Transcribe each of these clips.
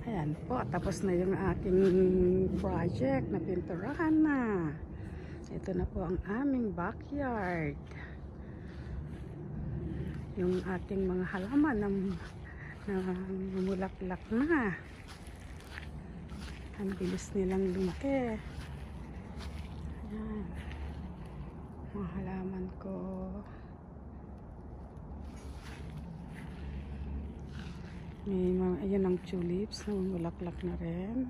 Ayan po, tapos na yung aking project na pinturahan na. Ito na po ang aming backyard. Yung ating mga halaman na lumulaklak na. Ang bilis nilang lumaki. Ayan. Mga halaman ko. May mga, ayan ang tulips na lumulaklak na rin.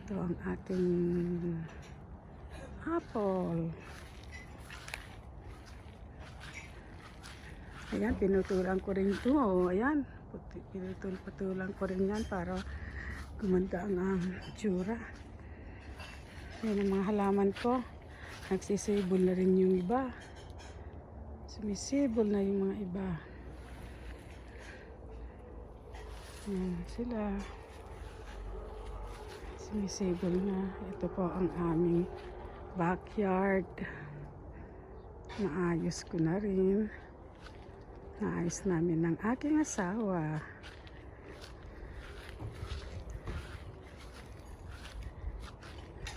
Ito ang ating apple. Ayan, pinutulan ko rin ito. Ayan, pinutulan ko rin yan para gumanda ang tsura. Ayan ang mga halaman ko. Nagsisibol na rin yung iba. Sumisibol na yung mga iba. Ayan sila. Sumisibol na. Ito po ang aming backyard. Naayos ko na rin. Naayos namin ng aking asawa.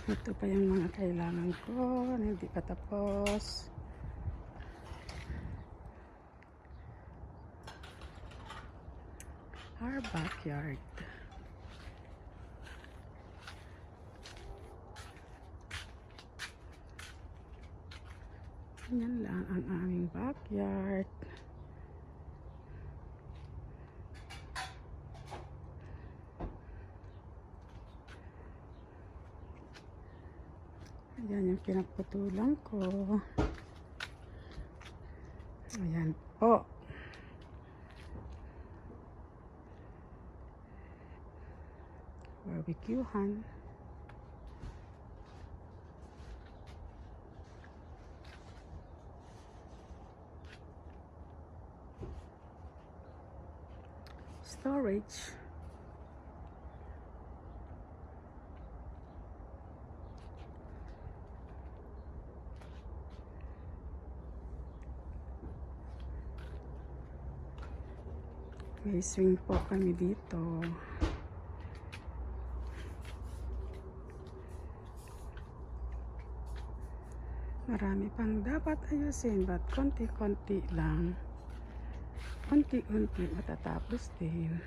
Ito pa yung mga kailangan ko na hindi pa tapos. Our backyard. Yan lang ang aming backyard. Ayan yung pinagputulan ko. Ayan po. Barbecuehan. Storage. May swing po kami dito. Marami pang dapat ayusin, but konti-konti lang. Unti-unti matatapos din.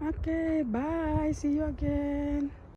Okay, bye. See you again.